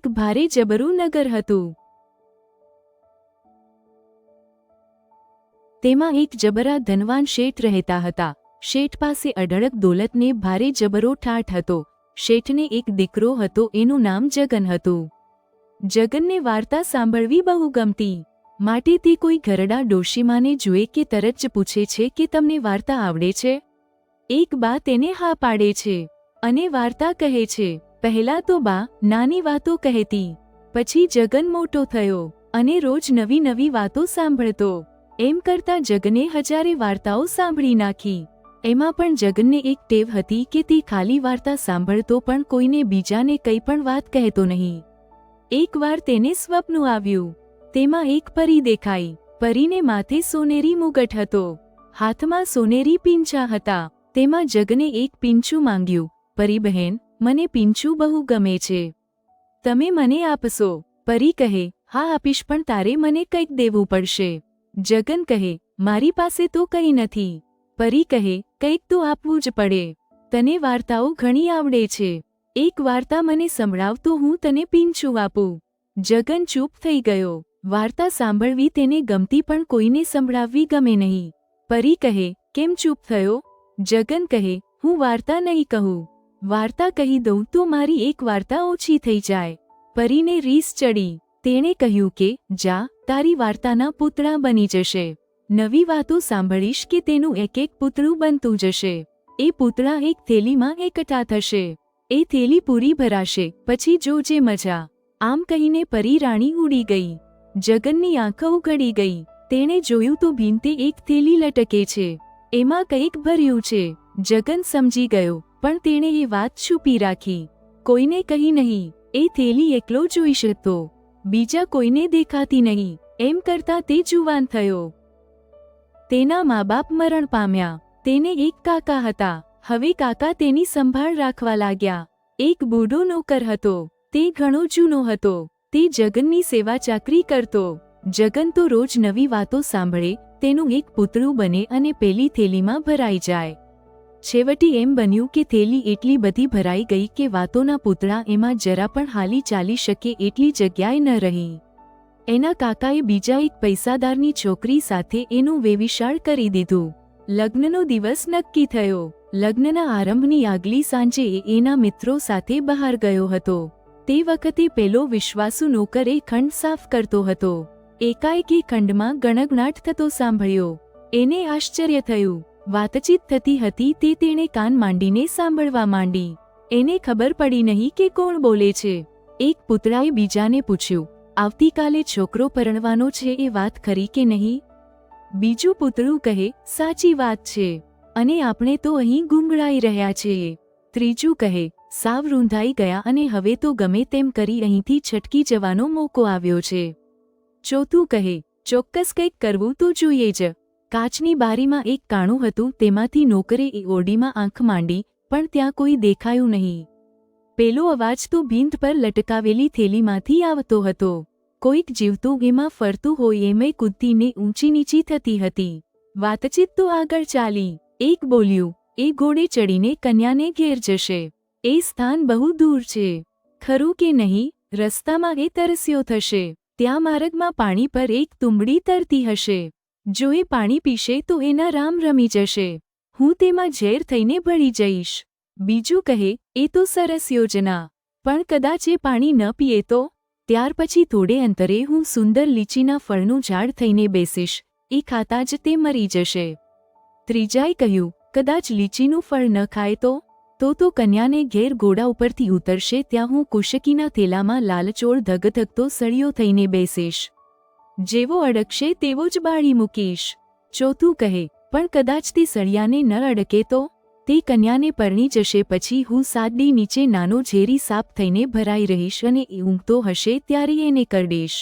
એક ભારે જબરું નગર હતું. તેમાં એક જબરા ધનવાન શેઠ રહેતા હતા. શેઠ પાસે અઢળક દોલતને ભારે જબરો ઠાઠ હતો. શેઠને એક દીકરો હતો, એનું નામ જગન હતું. જગનને વાર્તા સાંભળવી બહુ ગમતી, માટે તે કોઈ ઘરડા ડોશીમાને જુએ કે તરત જ પૂછે છે કે તમને વાર્તા આવડે છે? એક બા તેને હા પાડે છે અને વાર્તા કહે છે. પહેલા તો બા નાની વાતો કહેતી, પછી જગન મોટો થયો અને રોજ નવી નવી વાતો સાંભળતો. એમ કરતા જગને હજારે વાર્તાઓ સાંભળી નાખી. એમાં પણ જગનને એક ટેવ હતી કે તે ખાલી વાર્તા સાંભળતો પણ કોઈને બીજાને કંઈ પણ વાત કહેતો નહીં. એકવાર તેને સ્વપ્ન આવ્યું. તેમાં એક પરી દેખાઈ. પરીને માથે સોનેરી મુગટ હતો, હાથમાં સોનેરી પીંછા હતા. તેમાં જગને એક પીંછું માંગ્યું. પરી બહેન, મને પીંછું બહુ ગમે છે, તમે મને આપશો? પરી કહે, હા આપીશ, પણ તારે મને કંઈક દેવું પડશે. જગન કહે, મારી પાસે તો કંઈ નથી. પરી કહે, કંઈક તો આપવું જ પડે. તને વાર્તાઓ ઘણી આવડે છે, એક વાર્તા મને સંભળાવ તો હું તને પીંછું આપું. જગન ચૂપ થઈ ગયો. વાર્તા સાંભળવી તેને ગમતી પણ કોઈને સંભળાવવી ગમે નહીં. પરી કહે, કેમ ચૂપ થયો? જગન કહે, હું વાર્તા નહીં કહું. વાર્તા કહી દઉં તો મારી એક વાર્તા ઓછી થઈ જાય. પરીને રીસ ચડી. તેણે કહ્યું કે જા, તારી વાર્તાના પૂતળા બની જશે. નવી વાતો સાંભળીશ કે તેનું એક એક પૂતળું બનતું જશે. એ પૂતળા એક થેલીમાં એકઠા થશે. એ થેલી પૂરી ભરાશે, પછી જોજે મજા. આમ કહીને પરી રાણી ઉડી ગઈ. જગનની આંખો ઉઘડી ગઈ. તેણે જોયું તો ભીંતે એક થેલી લટકે છે. એમાં કંઈક ભર્યું છે. જગન સમજી ગયો, પણ તેણે એ વાત છુપી રાખી, કોઈને કહી નહીં. એ થેલી એકલો જોઈ શકતો, બીજા કોઈને દેખાતી નહીં. એમ કરતા તે જુવાન થયો. તેના મા બાપ મરણ પામ્યા. તેને એક કાકા હતા. હવે કાકા તેની સંભાળ રાખવા લાગ્યા. એક બૂઢો નોકર હતો. તે ઘણો જૂનો હતો. તે જગનની સેવા ચાકરી કરતો. જગન તો રોજ નવી વાતો સાંભળે, તેનું એક પૂતળું બને અને પેલી થેલીમાં ભરાઈ જાય. છેવટે એમ બન્યું કે થેલી એટલી બધી ભરાઈ ગઈ કે વાતોના પૂતળા એમાં જરા પણ હાલી ચાલી શકે એટલી જગ્યાએ ન રહી. એના કાકાએ બીજા એક પૈસાદારની છોકરી સાથે એનું વેવિશાળ કરી દીધું. લગ્નનો દિવસ નક્કી થયો. લગ્નના આરંભની આગલી સાંજે એ એના મિત્રો સાથે બહાર ગયો હતો. તે વખતે પેલો વિશ્વાસુ નોકર એ ખંડ સાફ કરતો હતો. એકાએક એ ખંડમાં ગણગણાટ થતો સાંભળ્યો. એને આશ્ચર્ય થયું. વાતચીત થતી હતી તે તેણે કાન માંડીને સાંભળવા માંડી. એને ખબર પડી નહીં કે કોણ બોલે છે. એક પુતળાએ બીજાને પૂછ્યું, આવતીકાલે છોકરો પરણવાનો છે, એ વાત ખરી કે નહીં? બીજું પુતળું કહે, સાચી વાત છે, અને આપણે તો અહીં ગુંગળાઈ રહ્યા છીએ. ત્રીજું કહે, સાવ રૂંધાઈ ગયા અને હવે તો ગમે તેમ કરી અહીંથી છટકી જવાનો મોકો આવ્યો છે. ચોથું કહે, ચોક્કસ કંઈક કરવું તો જોઈએ જ. કાચની બારીમાં એક કાણું હતું. તેમાંથી નોકરે એ ઓરડીમાં આંખ માંડી, પણ ત્યાં કોઈ દેખાયું નહીં. પેલો અવાજ તો ભીંત પર લટકાવેલી થેલીમાંથી આવતો હતો. કોઈક જીવતું એમાં ફરતું હોય એમે કૂદતીને ઊંચી નીચી થતી હતી. વાતચીત તો આગળ ચાલી. એક બોલ્યું, એ ઘોડે ચડીને કન્યાને ઘેર જશે. એ સ્થાન બહુ દૂર છે, ખરું કે નહીં? રસ્તામાં એ તરસ્યો થશે. ત્યાં માર્ગમાં પાણી પર એક તુંબડી તરતી હશે. જો એ પાણી પીશે તો એના રામ રમી જશે. હું તેમાં ઝેર થઈને ભળી જઈશ. બીજું કહે, એ તો સરસ યોજના, પણ કદાચ એ પાણી ન પીએ તો? ત્યાર પછી થોડે અંતરે હું સુંદર લીચીના ફળનું ઝાડ થઈને બેસીશ. એ ખાતા જ તે મરી જશે. ત્રીજાએ કહ્યું, કદાચ લીચીનું ફળ ન ખાય તો? તો કન્યાને ઘેર ઘોડા ઉપરથી ઉતરશે ત્યાં હું કુશકીના થેલામાં લાલચોળ ધગધગતો સળિયો થઈને બેસીશ. જેવો અડકશે તેવો જ બાળી મૂકીશ. ચોથું કહે, પણ કદાચ તે સળિયાને ન અડકે તો? તે કન્યાને પરણી જશે પછી હું સાદડી નીચે નાનો ઝેરી સાપ થઈને ભરાઈ રહીશ અને એ ઊંઘતો હશે ત્યારે એને કરડીશ.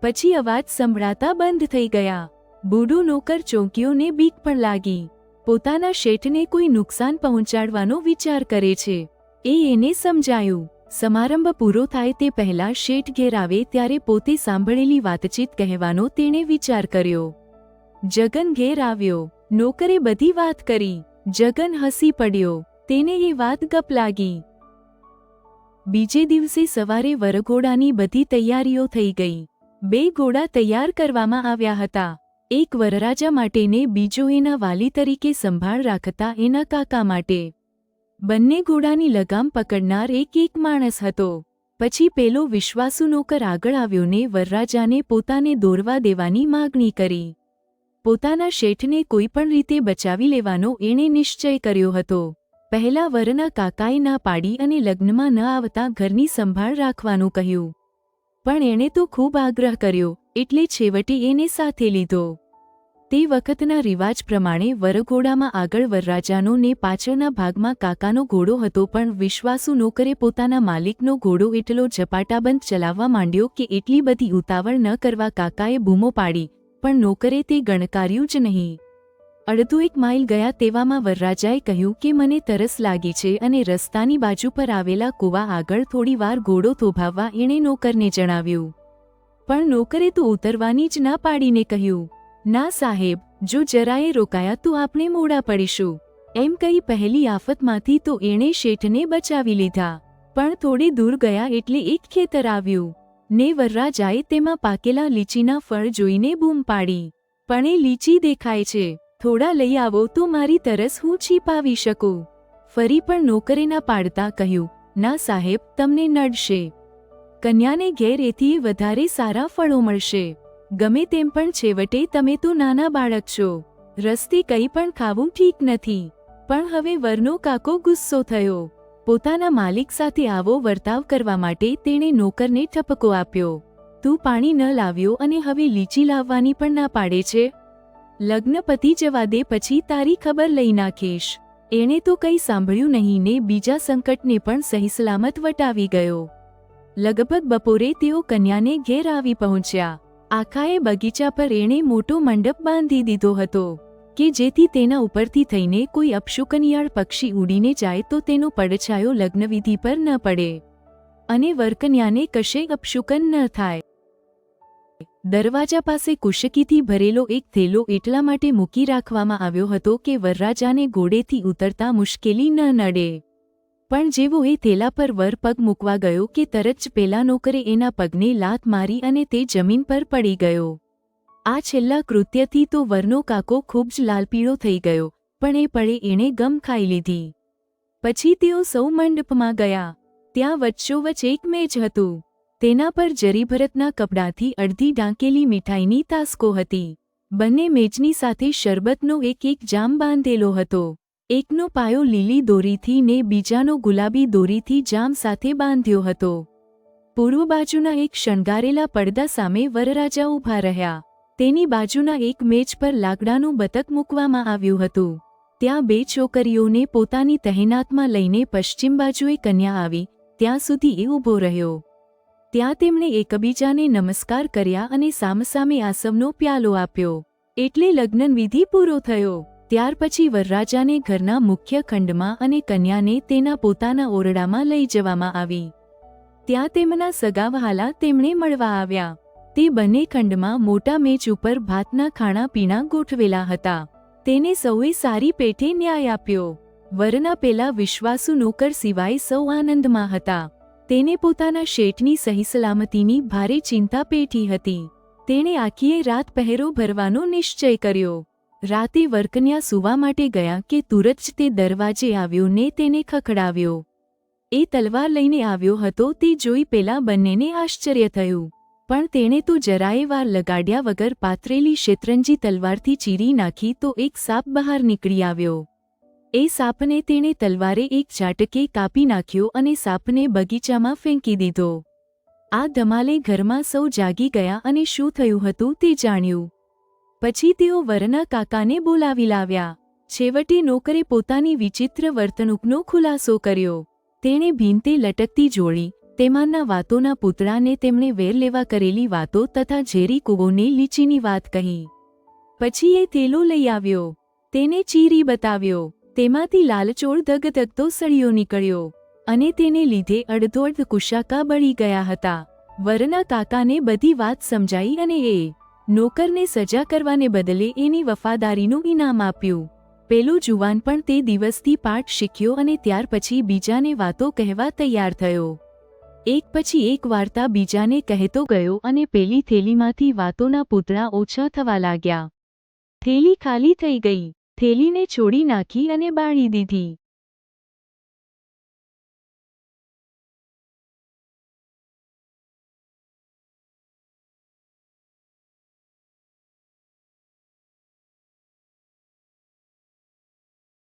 પછી અવાજ સંભળાતા બંધ થઈ ગયા. બૂઢો નોકર ચોંક્યોને બીક પણ લાગી. પોતાના શેઠને કોઈ નુકસાન પહોંચાડવાનો વિચાર કરે છે એ એને સમજાયું. સમારંભ પૂરો થાય તે પહેલા શેઠ ઘેર આવે ત્યારે પોતે સાંભળેલી વાતચીત કહેવાનો તેણે વિચાર કર્યો. જગન ઘેર આવ્યો. નોકરે બધી વાત કરી. જગન હસી પડ્યો. તેને એ વાત ગપ લાગી. બીજે દિવસે સવારે વરઘોડાની બધી તૈયારીઓ થઈ ગઈ. 2 ઘોડા તૈયાર કરવામાં આવ્યા હતા. એક વરરાજા માટે ને બીજો એના વાલી તરીકે સંભાળ રાખતા એના કાકા માટે. બંને ઘોડાની લગામ પકડનાર એક માણસ હતો. પછી પેલો વિશ્વાસુ નોકર આગળ આવ્યો ને વરરાજાને પોતાને દોરવા દેવાની માગણી કરી. પોતાના શેઠને કોઈ પણ રીતે બચાવી લેવાનો એણે નિશ્ચય કર્યો હતો. પહેલા વરના કાકાએ ના પાડી અને લગ્નમાં ન આવતા ઘરની સંભાળ રાખવાનું કહ્યું. પણ એણે તો ખૂબ આગ્રહ કર્યો એટલે છેવટે એને સાથે લીધો. તે વખતના રિવાજ પ્રમાણે વરઘોડામાં આગળ વરરાજાનો ને પાછળના ભાગમાં કાકાનો ઘોડો હતો, પણ વિશ્વાસુ નોકરે પોતાના માલિકનો ઘોડો એટલો ઝપાટાબંધ ચલાવવા માંડ્યો કે એટલી બધી ઉતાવળ ન કરવા કાકાએ બૂમો પાડી, પણ નોકરે તે ગણકાર્યું જ નહીં. અડધો 1 માઇલ ગયા તેવામાં વરરાજાએ કહ્યું કે મને તરસ લાગી છે અને રસ્તાની બાજુ પર આવેલા કૂવા આગળ થોડીવાર ઘોડો થોભાવવા એણે નોકરને જણાવ્યું. પણ નોકરે તો ઉતરવાની જ ના પાડીને કહ્યું, ના સાહેબ, જો જરાએ રોકાયા તો આપણે મોડા પડીશું. એમ કહી પહેલી આફતમાંથી તો એણે શેઠને બચાવી લીધા. પણ થોડે દૂર ગયા એટલે એક ખેતર આવ્યું ને વરરાજાએ તેમાં પાકેલા લીચીના ફળ જોઈને બૂમ પાડી, પણ એ લીચી દેખાય છે, થોડા લઈ આવો તો મારી તરસ હું છીપાવી શકું. ફરી પણ નોકરે ના પાડતા કહ્યું, ના સાહેબ, તમને નડશે. કન્યાને ઘેર એથી વધારે સારા ફળો મળશે. ગમે તેમ પણ છેવટે તમે તો નાના બાળક છો. રસ્તે કંઈ પણ ખાવું ઠીક નથી. પણ હવે વરનો કાકો ગુસ્સો થયો. પોતાના માલિક સાથે આવો વર્તાવ કરવા માટે તેણે નોકરને ઠપકો આપ્યો. તું પાણી ન લાવ્યો અને હવે લીચી લાવવાની પણ ના પાડે છે. લગ્ન પતી જવા દે, પછી તારી ખબર લઈ નાખીશ. એણે તો કંઈ સાંભળ્યું નહીં ને બીજા સંકટને પણ સહીસલામત વટાવી ગયો. લગભગ બપોરે તેઓ કન્યાને ઘેર આવી પહોંચ્યા. આખાએ બગીચા પર એણે મોટો મંડપ બાંધી દીધો હતો કે જેથી તેના ઉપરથી થઈને કોઈ અપશુકનિયાળ પક્ષી ઉડીને જાય તો તેનો પડછાયો લગ્નવિધિ પર ન પડે અને વરકન્યાને કશે અપશુકન ન થાય. દરવાજા પાસે કુશકીથી ભરેલો એક થેલો એટલા માટે મૂકી રાખવામાં આવ્યો હતો કે વરરાજાને ઘોડેથી ઉતરતા મુશ્કેલી ન નડે. પણ જેવો એ થેલા પર વર પગ મૂકવા ગયો કે તરત જ પેલા નોકરે એના પગને લાત મારી અને તે જમીન પર પડી ગયો. આ છેલ્લા કૃત્યથી તો વરનો કાકો ખૂબ જ લાલપીળો થઈ ગયો, પણ એ પળે એણે ગમ ખાઈ લીધી. પછી તેઓ સૌ મંડપમાં ગયા. ત્યાં વચ્ચોવચ્ચ એક મેજ હતું. તેના પર જરીભરતના કપડાથી અડધી ઢાંકેલી મીઠાઈની તાસ્કો હતી. બંને મેજની સાથે શરબતનો એક જામ બાંધેલો હતો. એકનો પાયો લીલી દોરીથી ને બીજાનો ગુલાબી દોરીથી જામ સાથે બાંધ્યો હતો. પૂર્વ બાજુના એક શણગારેલા પડદા સામે વરરાજા ઊભા રહ્યા. તેની બાજુના એક મેજ પર લાકડાનું બતક મૂકવામાં આવ્યું હતું. ત્યાં 2 છોકરીઓને પોતાની તહેનાતમાં લઈને પશ્ચિમ બાજુએ કન્યા આવી ત્યાં સુધી એ ઊભો રહ્યો. ત્યાં તેમણે એકબીજાને નમસ્કાર કર્યા અને સામસામે આસવનો પ્યાલો આપ્યો. એટલે લગ્નવિધિ પૂરો થયો. ત્યાર પછી વરરાજાને ઘરના મુખ્ય ખંડમાં અને કન્યાને તેના પોતાના ઓરડામાં લઈ જવામાં આવી. ત્યાં તેમના સગાવહાલા તેમણે મળવા આવ્યા. તે બંને ખંડમાં મોટા મેચ ઉપર ભાતના ખાણા પીણા ગોઠવેલા હતા. તેને સૌએ સારી પેઠે ન્યાય આપ્યો. વરના પેલા વિશ્વાસુ નોકર સિવાય સૌ આનંદમાં હતા. તેને પોતાના શેઠની સહીસલામતીની ભારે ચિંતા પેઠી હતી. તેણે આખીએ રાત પહેરો ભરવાનો નિશ્ચય કર્યો. રાતે વરકન્યા સૂવા માટે ગયા કે તુરત જ તે દરવાજે આવ્યો ને તેને ખખડાવ્યો. એ તલવાર લઈને આવ્યો હતો તે જોઈ પેલા બંનેને આશ્ચર્ય થયું. પણ તેણે તો જરાય વાર લગાડ્યા વગર પાથરેલી શેતરંજી તલવારથી ચીરી નાખી તો એક સાપ બહાર નીકળી આવ્યો. એ સાપને તેણે તલવારે એક ઝાટકે કાપી નાખ્યો અને સાપને બગીચામાં ફેંકી દીધો. આ ધમાલે ઘરમાં સૌ જાગી ગયા અને શું થયું હતું તે જાણ્યું. પછી તેઓ વરના કાકાને બોલાવી લાવ્યા. છેવટે નોકરે પોતાની વિચિત્ર વર્તણૂકનો ખુલાસો કર્યો. તેણે ભીંતે લટકતી જોડી, તેમાંના વાતોના પૂતળાને તેમણે વેર લેવા કરેલી વાતો તથા ઝેરી કૂવોને લીચીની વાત કહી. પછી એ થેલો લઈ આવ્યો. તેને ચીરી બતાવ્યો. તેમાંથી લાલચોળ ધગધગતો સળિયો નીકળ્યો અને તેને લીધે અડધોઅડધ કુશાકા બળી ગયા હતા. વરના કાકાને બધી વાત સમજાઈ અને એ નોકરને સજા કરવાને બદલે એની વફાદારીનું ઇનામ આપ્યું. પેલો જુવાન પણ તે દિવસથી પાઠ શીખ્યો અને ત્યાર પછી બીજાને વાતો કહેવા તૈયાર થયો. એક પછી એક વાર્તા બીજાને કહેતો ગયો અને પેલી થેલીમાંથી વાતોના પૂતળા ઓછા થવા લાગ્યા. થેલી ખાલી થઈ ગઈ. થેલીને છોડી નાખી અને બાળી દીધી.